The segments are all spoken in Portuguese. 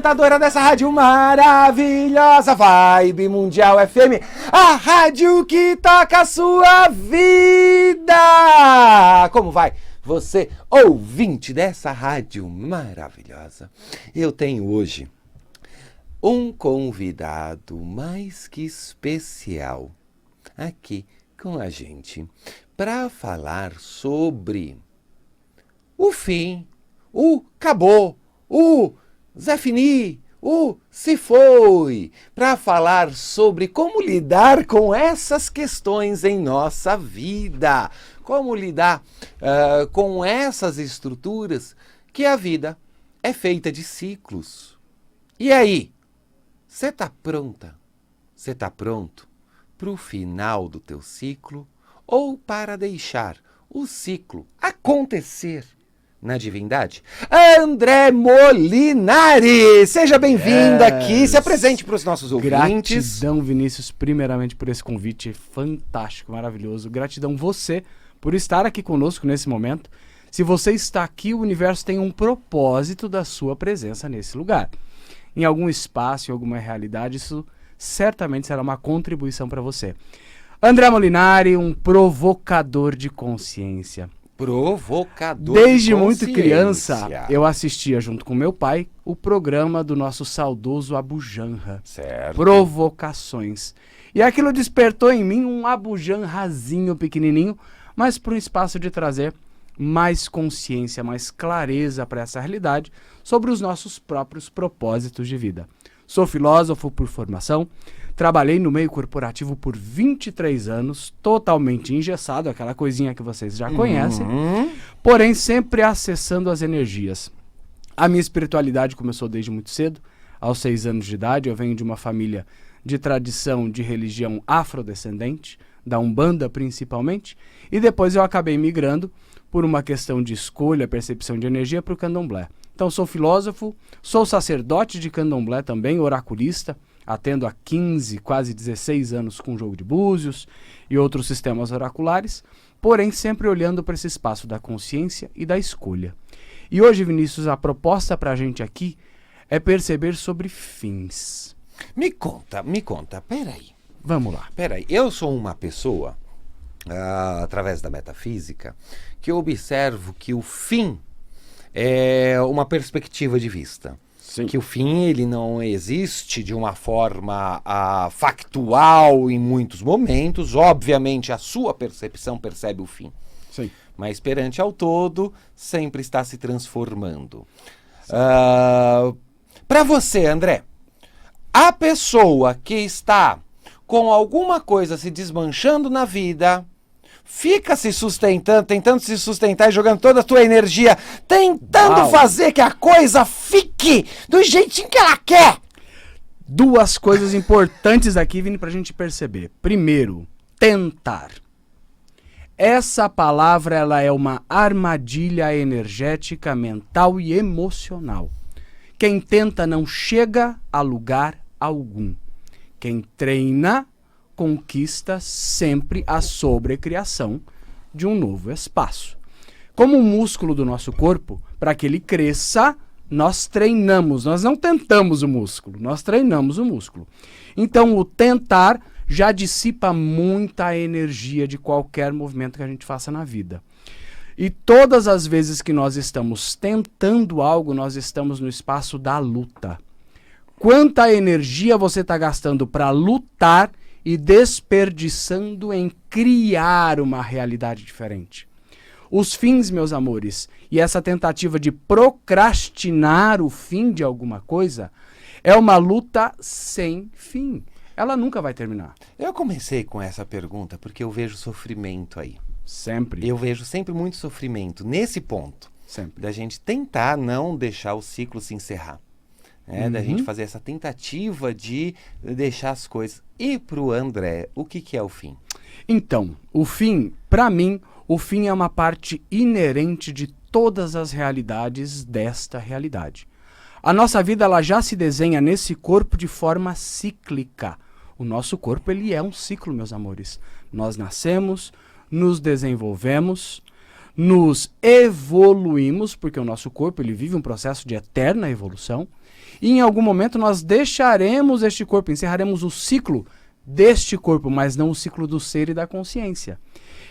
apresentadora dessa rádio maravilhosa, Vibe Mundial FM, a rádio que toca a sua vida. Como vai? Você, ouvinte dessa rádio maravilhosa. Eu tenho hoje um convidado mais que especial aqui com a gente para falar sobre o fim, o acabou, o Zé Fini, o se foi, para falar sobre como lidar com essas questões em nossa vida, como lidar com essas estruturas que a vida é feita de ciclos. E aí, você está pronta? Você está pronto para o final do teu ciclo ou para deixar o ciclo acontecer na divindade? André Molinari, seja bem-vindo aqui, se apresente para os nossos ouvintes. Gratidão, Vinícius, primeiramente por esse convite fantástico, maravilhoso. Gratidão você por estar aqui conosco nesse momento. Se você está aqui, o universo tem um propósito da sua presença nesse lugar. Em algum espaço, em alguma realidade, isso certamente será uma contribuição para você. André Molinari, um provocador de consciência. Provocador Desde de muito consciência. Criança, eu assistia junto com meu pai o programa do nosso saudoso Abu Janra. Certo. Provocações. E aquilo despertou em mim um Abu Janrazinho pequenininho, mas para um espaço de trazer mais consciência, mais clareza para essa realidade sobre os nossos próprios propósitos de vida. Sou filósofo por formação, trabalhei no meio corporativo por 23 anos, totalmente engessado, aquela coisinha que vocês já conhecem, porém sempre acessando as energias. A minha espiritualidade começou desde muito cedo, aos 6 anos de idade. Eu venho de uma família de tradição de religião afrodescendente, da Umbanda principalmente, e depois eu acabei migrando por uma questão de escolha, percepção de energia, para o candomblé. Então sou filósofo, sou sacerdote de candomblé também, oraculista, atendo há 15, quase 16 anos com jogo de búzios e outros sistemas oraculares, porém sempre olhando para esse espaço da consciência e da escolha. E hoje, Vinícius, a proposta para a gente aqui é perceber sobre fins. Me conta, peraí. Vamos lá. Peraí, eu sou uma pessoa, através da metafísica, que eu observo que o fim é uma perspectiva de vista. Sim. Que o fim ele não existe de uma forma factual em muitos momentos. Obviamente a sua percepção percebe o fim. Sim. Mas perante ao todo sempre está se transformando. Para você, André, a pessoa que está com alguma coisa se desmanchando na vida, fica se sustentando, tentando se sustentar e jogando toda a tua energia, tentando fazer que a coisa fique do jeitinho que ela quer. Duas coisas importantes aqui, Vini, pra gente perceber. Primeiro, tentar. Essa palavra, ela é uma armadilha energética, mental e emocional. Quem tenta não chega a lugar algum. Quem treina conquista sempre a sobrecriação de um novo espaço. Como o músculo do nosso corpo, para que ele cresça, nós treinamos, nós não tentamos o músculo, nós treinamos o músculo. Então o tentar já dissipa muita energia de qualquer movimento que a gente faça na vida. E todas as vezes que nós estamos tentando algo, nós estamos no espaço da luta. Quanta energia você está gastando para lutar e desperdiçando em criar uma realidade diferente. Os fins, meus amores, e essa tentativa de procrastinar o fim de alguma coisa é uma luta sem fim. Ela nunca vai terminar. Eu comecei com essa pergunta porque eu vejo sofrimento aí. Sempre. Eu vejo sempre muito sofrimento nesse ponto. Sempre. Da gente tentar não deixar o ciclo se encerrar. Da gente fazer essa tentativa de deixar as coisas. E pro André, o que é o fim? Então, o fim, para mim, o fim é uma parte inerente de todas as realidades desta realidade. A nossa vida, ela já se desenha nesse corpo de forma cíclica. O nosso corpo, ele é um ciclo, meus amores. Nós nascemos, nos desenvolvemos, nos evoluímos, porque o nosso corpo ele vive um processo de eterna evolução, e em algum momento nós deixaremos este corpo, encerraremos o ciclo deste corpo, mas não o ciclo do ser e da consciência.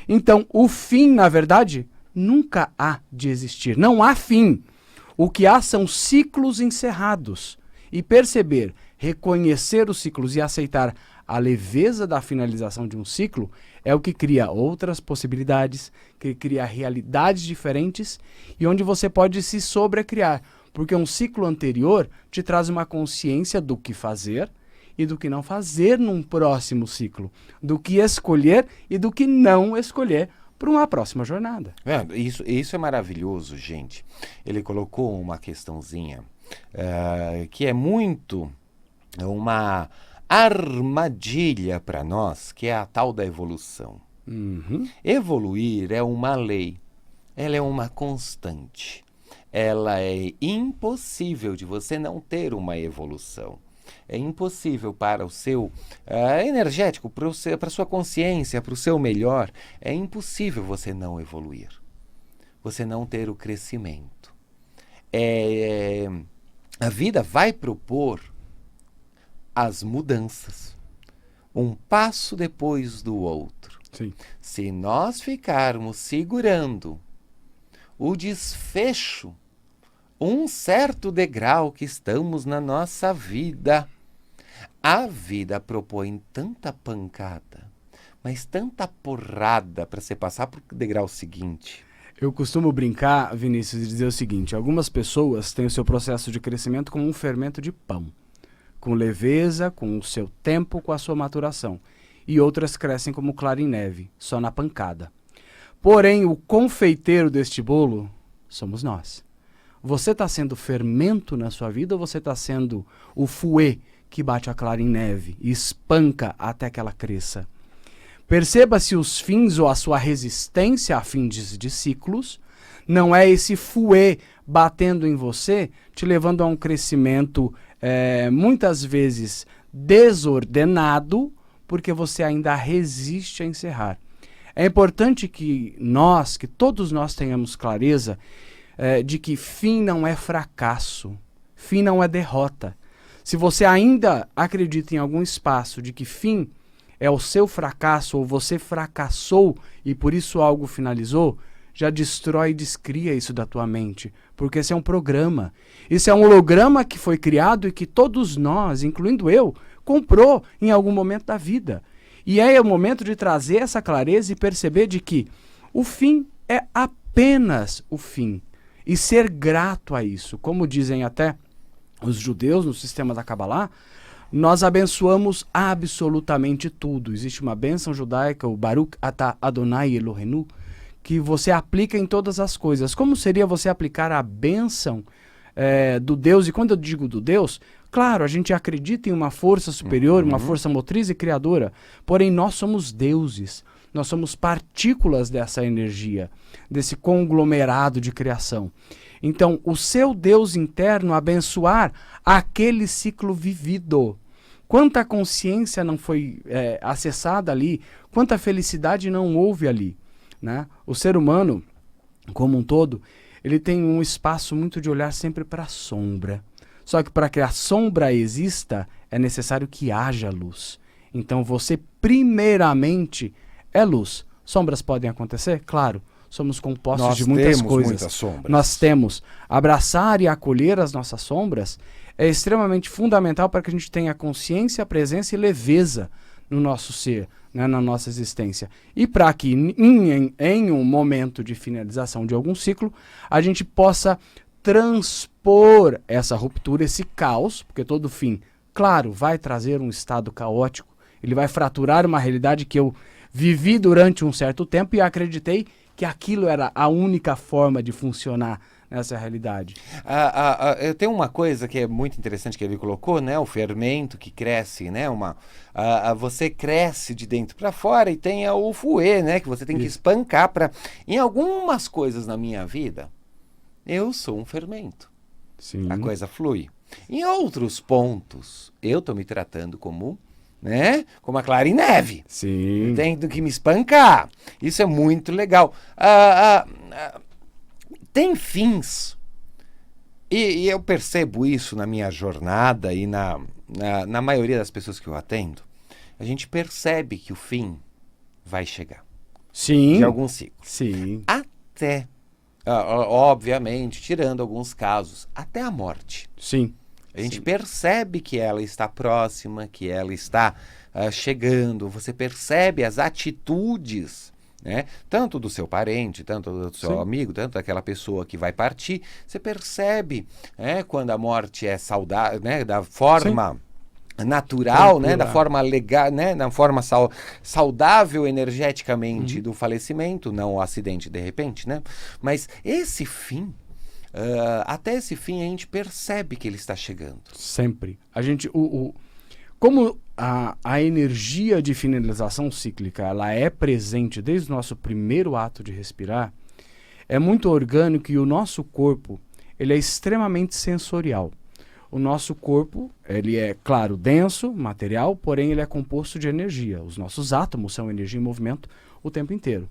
Então, o fim, na verdade, nunca há de existir. Não há fim. O que há são ciclos encerrados. E perceber, reconhecer os ciclos e aceitar a leveza da finalização de um ciclo é o que cria outras possibilidades, que cria realidades diferentes e onde você pode se sobrecriar. Porque um ciclo anterior te traz uma consciência do que fazer e do que não fazer num próximo ciclo, do que escolher e do que não escolher para uma próxima jornada. Isso é maravilhoso, gente. Ele colocou uma questãozinha que é muito uma armadilha para nós, que é a tal da evolução. Evoluir é uma lei, ela é uma constante. Ela é impossível de você não ter uma evolução. É impossível para o seu energético, para a sua consciência, para o seu melhor. É impossível você não evoluir. Você não ter o crescimento. A vida vai propor as mudanças. Um passo depois do outro. Sim. Se nós ficarmos segurando o desfecho, um certo degrau que estamos na nossa vida, a vida propõe tanta pancada, mas tanta porrada para você passar para o degrau seguinte. Eu costumo brincar, Vinícius, e dizer o seguinte: algumas pessoas têm o seu processo de crescimento como um fermento de pão, com leveza, com o seu tempo, com a sua maturação. E outras crescem como clara em neve, só na pancada. Porém, o confeiteiro deste bolo somos nós. Você está sendo fermento na sua vida ou você está sendo o fouet que bate a clara em neve e espanca até que ela cresça? Perceba se os fins ou a sua resistência a fins de ciclos não é esse fouet batendo em você, te levando a um crescimento muitas vezes desordenado, porque você ainda resiste a encerrar. É importante que todos nós tenhamos clareza de que fim não é fracasso, fim não é derrota. Se você ainda acredita em algum espaço de que fim é o seu fracasso ou você fracassou e por isso algo finalizou, já destrói e descria isso da tua mente, porque esse é um programa. Isso é um holograma que foi criado e que todos nós, incluindo eu, comprou em algum momento da vida. E é o momento de trazer essa clareza e perceber de que o fim é apenas o fim. E ser grato a isso. Como dizem até os judeus no sistema da Kabbalah, nós abençoamos absolutamente tudo. Existe uma bênção judaica, o Baruch Atah Adonai Eloheinu, que você aplica em todas as coisas. Como seria você aplicar a bênção do Deus? E quando eu digo do Deus, claro, a gente acredita em uma força superior, uma força motriz e criadora, porém nós somos deuses. Nós somos partículas dessa energia, desse conglomerado de criação. Então, o seu Deus interno abençoar aquele ciclo vivido. Quanta consciência não foi acessada ali, quanta felicidade não houve ali, né? O ser humano, como um todo, ele tem um espaço muito de olhar sempre para a sombra. Só que para que a sombra exista, é necessário que haja luz. Então, você primeiramente é luz. Sombras podem acontecer? Claro. Somos compostos de muitas coisas. Muitas sombras. Nós temos. Abraçar e acolher as nossas sombras é extremamente fundamental para que a gente tenha consciência, presença e leveza no nosso ser, né, na nossa existência. E para que em um momento de finalização de algum ciclo, a gente possa transpor essa ruptura, esse caos, porque todo fim, claro, vai trazer um estado caótico, ele vai fraturar uma realidade que eu vivi durante um certo tempo e acreditei que aquilo era a única forma de funcionar nessa realidade. Tem uma coisa que é muito interessante que ele colocou, né? O fermento que cresce, né? Você cresce de dentro para fora e tem o fouet, né? Que você tem que espancar para... Em algumas coisas na minha vida, eu sou um fermento. Sim. A coisa flui. Em outros pontos, eu estou me tratando como né? Como a Clara em Neve. Sim. Tem do que me espancar. Isso é muito legal. Tem fins, e eu percebo isso na minha jornada e na maioria das pessoas que eu atendo. A gente percebe que o fim vai chegar. Sim. De algum ciclo. Sim. Até, obviamente, tirando alguns casos, até a morte. Sim. A gente percebe que ela está próxima, que ela está chegando. Você percebe as atitudes, né? Tanto do seu parente, tanto do seu amigo, tanto daquela pessoa que vai partir. Você percebe, né, quando a morte é saudável, né, da forma natural, né, da forma legal, né, da forma saudável energeticamente do falecimento, não o acidente de repente, né? Mas esse fim, até esse fim a gente percebe que ele está chegando. Sempre. A gente, como a energia de finalização cíclica, ela é presente desde o nosso primeiro ato de respirar, é muito orgânico e o nosso corpo, ele é extremamente sensorial. O nosso corpo, ele é, claro, denso, material, porém ele é composto de energia. Os nossos átomos são energia em movimento o tempo inteiro.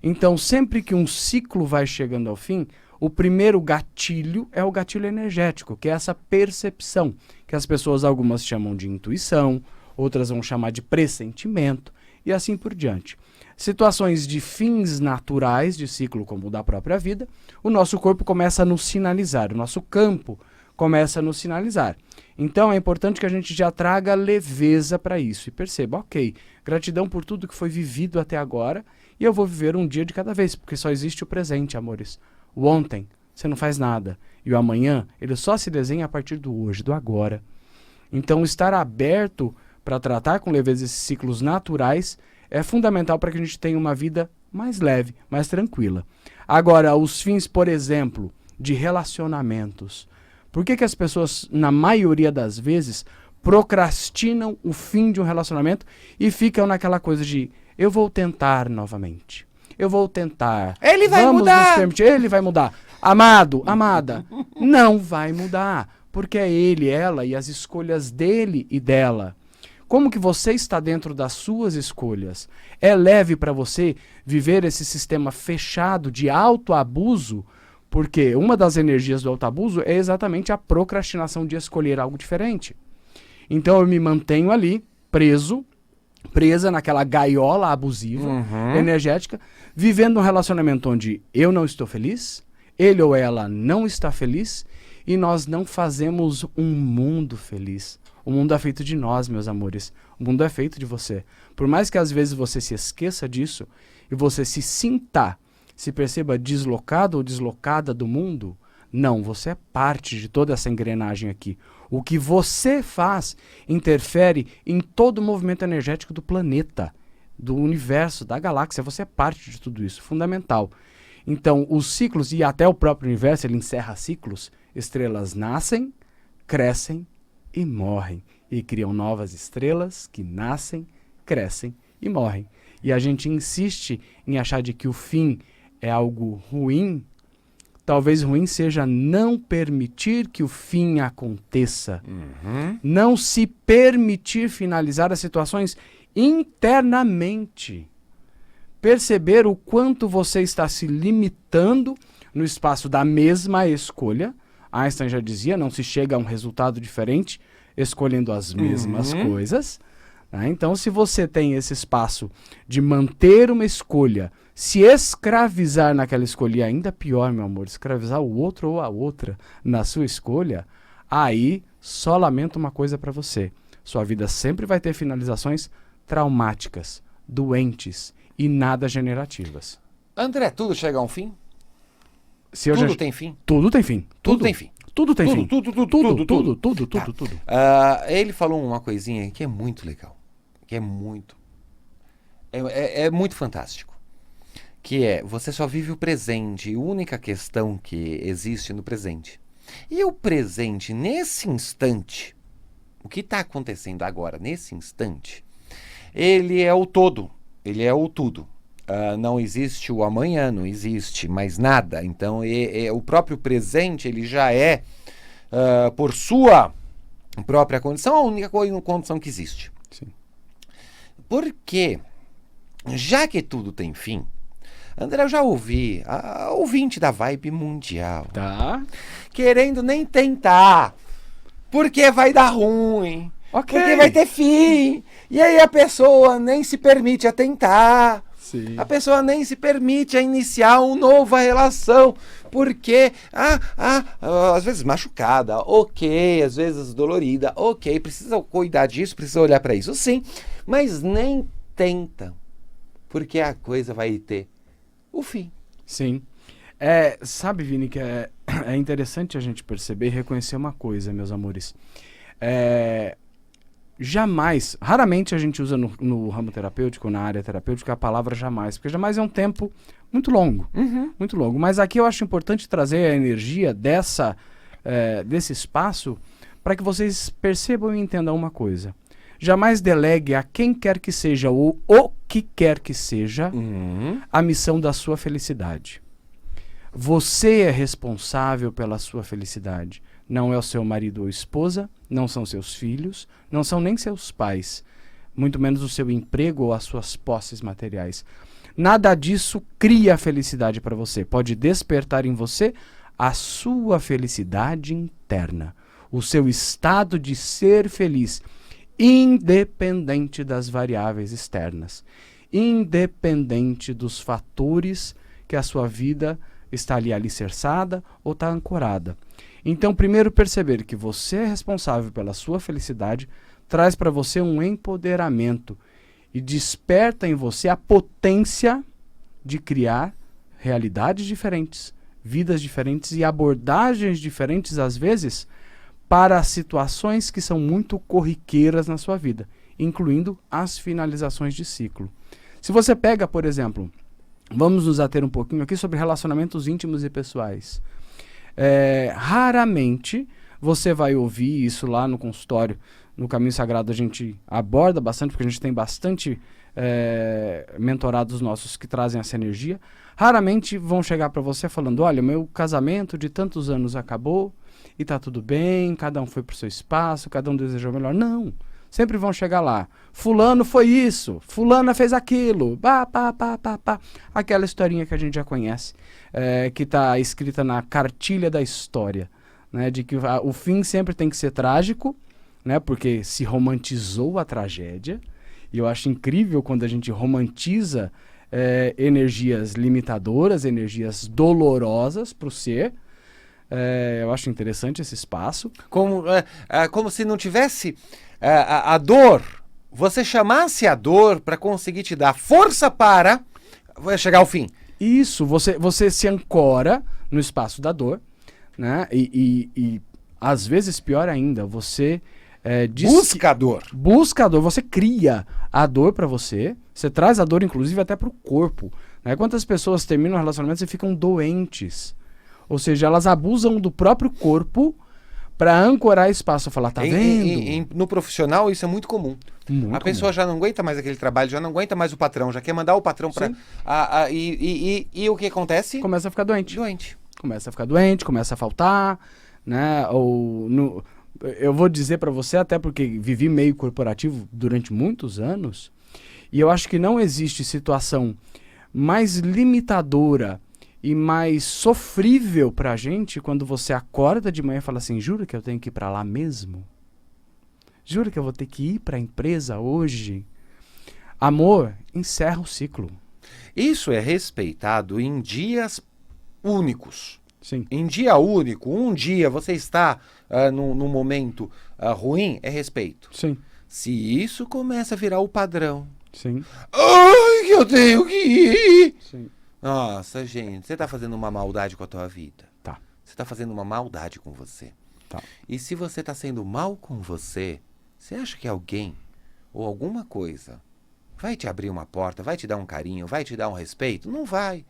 Então, sempre que um ciclo vai chegando ao fim, o primeiro gatilho é o gatilho energético, que é essa percepção, que as pessoas, algumas chamam de intuição, outras vão chamar de pressentimento, e assim por diante. Situações de fins naturais de ciclo, como o da própria vida, o nosso corpo começa a nos sinalizar, o nosso campo começa a nos sinalizar. Então é importante que a gente já traga leveza para isso e perceba, ok, gratidão por tudo que foi vivido até agora e eu vou viver um dia de cada vez, porque só existe o presente, amores. O ontem, você não faz nada. E o amanhã, ele só se desenha a partir do hoje, do agora. Então estar aberto para tratar com leveza esses ciclos naturais é fundamental para que a gente tenha uma vida mais leve, mais tranquila. Agora, os fins, por exemplo, de relacionamentos. Por que as pessoas, na maioria das vezes, procrastinam o fim de um relacionamento e ficam naquela coisa de eu vou tentar novamente. Eu vou tentar. Ele vai Vamos mudar. Nos permitir. Ele vai mudar. Amado, amada, não vai mudar. Porque é ele, ela e as escolhas dele e dela. Como que você está dentro das suas escolhas? É leve para você viver esse sistema fechado de autoabuso? Porque uma das energias do autoabuso é exatamente a procrastinação de escolher algo diferente. Então eu me mantenho ali, presa naquela gaiola abusiva, energética, vivendo um relacionamento onde eu não estou feliz, ele ou ela não está feliz, e nós não fazemos um mundo feliz. O mundo é feito de nós, meus amores. O mundo é feito de você. Por mais que às vezes você se esqueça disso, e você se perceba deslocado ou deslocada do mundo, não, você é parte de toda essa engrenagem aqui. O que você faz interfere em todo o movimento energético do planeta, do universo, da galáxia. Você é parte de tudo isso, fundamental. Então, os ciclos, e até o próprio universo, ele encerra ciclos. Estrelas nascem, crescem e morrem. E criam novas estrelas que nascem, crescem e morrem. E a gente insiste em achar de que o fim é algo ruim. Talvez ruim seja não permitir que o fim aconteça. Não se permitir finalizar as situações internamente. Perceber o quanto você está se limitando no espaço da mesma escolha. Einstein já dizia, não se chega a um resultado diferente escolhendo as mesmas coisas. Né? Então, se você tem esse espaço de manter uma escolha, se escravizar naquela escolha, e ainda pior, meu amor, escravizar o outro ou a outra na sua escolha, aí só lamento uma coisa para você. Sua vida sempre vai ter finalizações traumáticas, doentes e nada generativas. André, tudo chega a um fim? Tudo tem fim? Tudo tem fim. Tudo tem fim. Tudo tem fim. Tudo. Tudo. Ele falou uma coisinha que é muito legal. Que é muito... É muito fantástico. Que é, você só vive o presente. E a única questão que existe no presente. E o presente, nesse instante, o que está acontecendo agora, nesse instante, ele é o todo. Ele é o tudo. Não existe o amanhã, não existe mais nada. Então, o próprio presente, ele já por sua própria condição, a única condição que existe. Sim. Porque, já que tudo tem fim, André, eu já ouvi a ouvinte da Vibe Mundial Tá. querendo nem tentar, porque vai dar ruim, Ok. porque vai ter fim, e aí a pessoa nem se permite a tentar. Sim. A pessoa nem se permite a iniciar uma nova relação, porque, às vezes machucada, ok, às vezes dolorida, ok, precisa cuidar disso, precisa olhar para isso, sim, mas nem tenta, porque a coisa vai ter o fim. Sim. Sabe, Vini, que é interessante a gente perceber e reconhecer uma coisa, meus amores. Jamais, raramente a gente usa no ramo terapêutico, na área terapêutica, a palavra jamais, porque jamais é um tempo muito longo, muito longo. Mas aqui eu acho importante trazer a energia desse espaço para que vocês percebam e entendam uma coisa. Jamais delegue a quem quer que seja ou o que quer que seja a missão da sua felicidade. Você é responsável pela sua felicidade. Não é o seu marido ou esposa, não são seus filhos, não são nem seus pais, muito menos o seu emprego ou as suas posses materiais. Nada disso cria felicidade para você. Pode despertar em você a sua felicidade interna, o seu estado de ser feliz, independente das variáveis externas, independente dos fatores que a sua vida está ali alicerçada ou está ancorada. Então, primeiro, perceber que você é responsável pela sua felicidade traz para você um empoderamento e desperta em você a potência de criar realidades diferentes, vidas diferentes e abordagens diferentes, às vezes, para situações que são muito corriqueiras na sua vida, incluindo as finalizações de ciclo. Se você pega, por exemplo, vamos nos ater um pouquinho aqui sobre relacionamentos íntimos e pessoais. Raramente você vai ouvir isso lá no consultório. No Caminho Sagrado a gente aborda bastante, porque a gente tem bastante mentorados nossos que trazem essa energia. Raramente vão chegar para você falando: olha, meu casamento de tantos anos acabou e tá tudo bem, cada um foi pro seu espaço, cada um desejou melhor. Não, sempre vão chegar lá: fulano foi isso, fulana fez aquilo, aquela historinha que a gente já conhece, que está escrita na cartilha da história, né, de que o fim sempre tem que ser trágico, né, porque se romantizou a tragédia, e eu acho incrível quando a gente romantiza energias limitadoras, energias dolorosas para o ser. Eu acho interessante esse espaço. Como se não tivesse a dor, você chamasse a dor para conseguir te dar força para chegar ao fim. Isso, você se ancora no espaço da dor, né? E às vezes, pior ainda, você busca a dor. Busca a dor, você cria a dor para você traz a dor, inclusive, até para o corpo, né? Quantas pessoas terminam relacionamentos e ficam doentes? Ou seja, elas abusam do próprio corpo para ancorar espaço. Falar, tá vendo? No profissional isso é muito comum. Muito a pessoa já não aguenta mais aquele trabalho, já não aguenta mais o patrão, já quer mandar o patrão para... E o que acontece? Começa a ficar doente. Começa a ficar doente, começa a faltar, né? Eu vou dizer para você, até porque vivi meio corporativo durante muitos anos, e eu acho que não existe situação mais limitadora e mais sofrível pra gente quando você acorda de manhã e fala assim: jura que eu tenho que ir pra lá mesmo? Jura que eu vou ter que ir pra empresa hoje? Amor, encerra o ciclo. Isso é respeitado em dias únicos. Sim. Em dia único, um dia você está num momento ruim, é respeito. Sim. Se isso começa a virar o padrão. Sim. Ai, que eu tenho que ir! Sim. Nossa, gente, você tá fazendo uma maldade com a tua vida. Tá. Você tá fazendo uma maldade com você. Tá. E se você tá sendo mal com você acha que alguém ou alguma coisa vai te abrir uma porta, vai te dar um carinho, vai te dar um respeito? Não vai.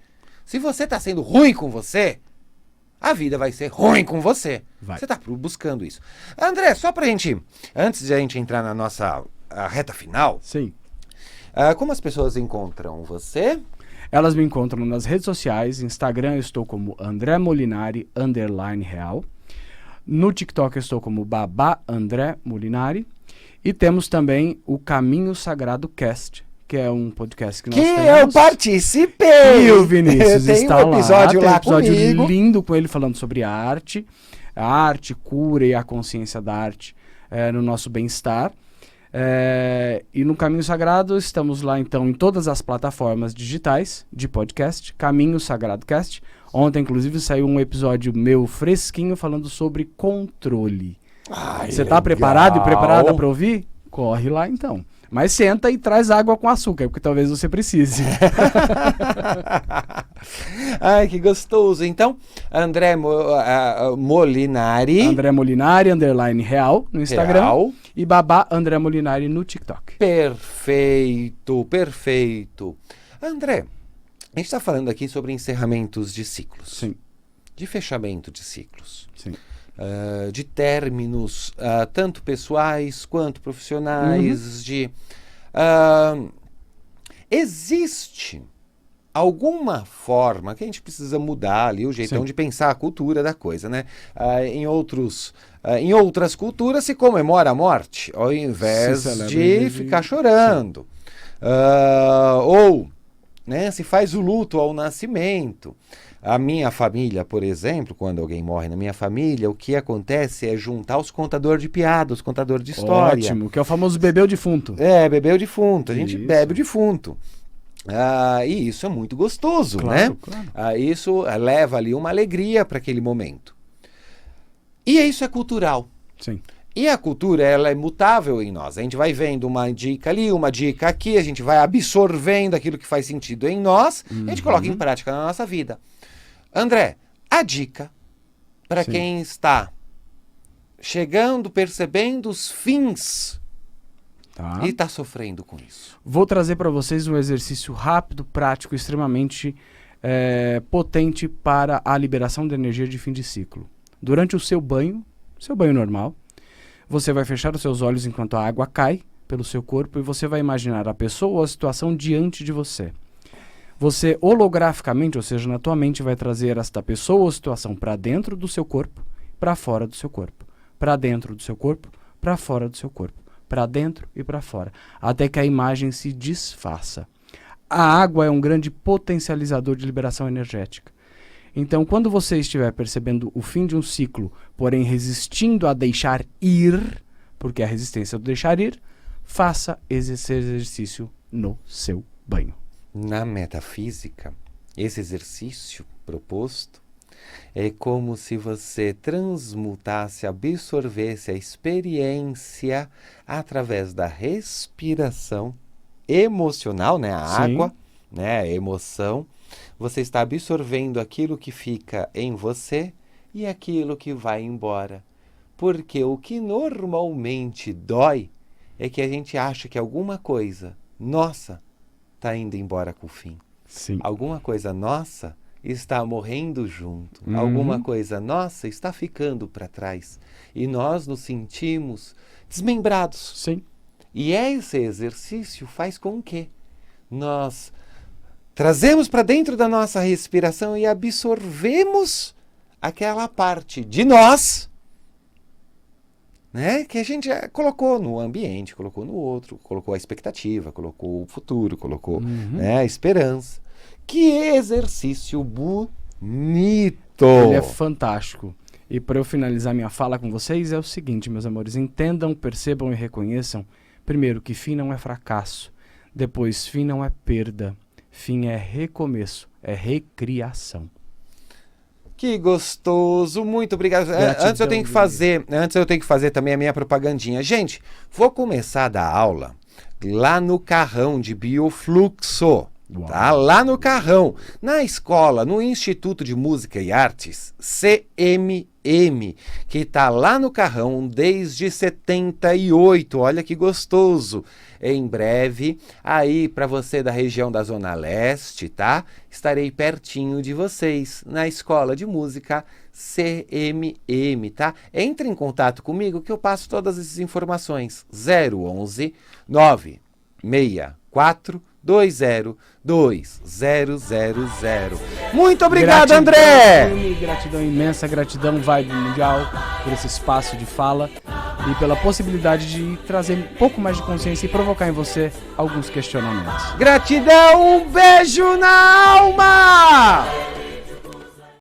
Se você tá sendo ruim com você, a vida vai ser ruim com você. Vai. Você tá buscando isso. André, só pra gente, antes de a gente entrar na nossa reta final, Sim. Como as pessoas encontram você? Elas me encontram nas redes sociais. Instagram eu estou como André Molinari _real. No TikTok eu estou como Babá André Molinari. E temos também o Caminho Sagrado Cast, que é um podcast que nós temos. eu participei! E o Vinícius tem está um episódio lá, lá tem um episódio comigo. lindo com ele falando sobre arte, a arte, cura e a consciência da arte no nosso bem-estar. E no Caminho Sagrado estamos lá então em todas as plataformas digitais de podcast, Caminho Sagrado Cast. Ontem inclusive saiu um episódio meu fresquinho falando sobre controle. Você tá preparado e preparada para ouvir? Corre lá então. Mas senta e traz água com açúcar, porque talvez você precise. Ai, que gostoso. Então, André Molinari. André Molinari, _ real no Instagram. Real. E Babá André Molinari no TikTok. Perfeito, perfeito. André, a gente está falando aqui sobre encerramentos de ciclos. Sim. De fechamento de ciclos. Sim. De términos, tanto pessoais quanto profissionais, existe alguma forma que a gente precisa mudar ali o jeitão Sim. de pensar a cultura da coisa, né? Em outras culturas se comemora a morte, ao invés de ficar chorando. Ou, né, se faz o luto ao nascimento. A minha família, por exemplo, quando alguém morre na minha família, o que acontece é juntar os contadores de piadas, os contadores de história. Ótimo, que é o famoso bebeu defunto. Bebeu defunto. A gente bebe o defunto. E isso é muito gostoso, né? Claro. Isso leva ali uma alegria para aquele momento. E isso é cultural. Sim. E a cultura, ela é mutável em nós. A gente vai vendo uma dica ali, uma dica aqui, a gente vai absorvendo aquilo que faz sentido em nós, e a gente coloca em prática na nossa vida. André, a dica para quem está chegando, percebendo os fins e está sofrendo com isso. Vou trazer para vocês um exercício rápido, prático, extremamente potente para a liberação de energia de fim de ciclo. Durante o seu banho normal, você vai fechar os seus olhos enquanto a água cai pelo seu corpo e você vai imaginar a pessoa ou a situação diante de você. Você holograficamente, ou seja, na tua mente, vai trazer esta pessoa ou situação para dentro do seu corpo, para fora do seu corpo. Para dentro do seu corpo, para fora do seu corpo. Para dentro e para fora. Até que a imagem se desfaça. A água é um grande potencializador de liberação energética. Então, quando você estiver percebendo o fim de um ciclo, porém resistindo a deixar ir, porque a resistência do deixar ir, faça esse exercício no seu banho. Na metafísica, esse exercício proposto é como se você transmutasse, absorvesse a experiência através da respiração emocional, né? A água, né? A emoção. Você está absorvendo aquilo que fica em você e aquilo que vai embora. Porque o que normalmente dói é que a gente acha que alguma coisa nossa está indo embora com o fim. Sim. Alguma coisa nossa está morrendo junto. Alguma coisa nossa está ficando para trás. E nós nos sentimos desmembrados. Sim. E esse exercício faz com que nós trazemos para dentro da nossa respiração e absorvemos aquela parte de nós, né, que a gente colocou no ambiente, colocou no outro, colocou a expectativa, colocou o futuro, colocou né, a esperança. Que exercício bonito! Ele é fantástico. E para eu finalizar minha fala com vocês é o seguinte, meus amores, entendam, percebam e reconheçam, primeiro, que fim não é fracasso, depois, fim não é perda, fim é recomeço, é recriação. Que gostoso, muito obrigado. Gratidão, Antes eu tenho que fazer também a minha propagandinha. Gente, vou começar a dar aula lá no Carrão de Biofluxo. Tá? Lá no Carrão, na escola, no Instituto de Música e Artes, CMM, que está lá no Carrão desde 78. Olha que gostoso. Em breve, aí para você da região da Zona Leste, tá? Estarei pertinho de vocês na Escola de Música CMM, tá? Entre em contato comigo que eu passo todas essas informações. 011 964 202000. Muito obrigado, André! Gratidão imensa, gratidão Vibe Mundial por esse espaço de fala e pela possibilidade de trazer um pouco mais de consciência e provocar em você alguns questionamentos. Gratidão, um beijo na alma!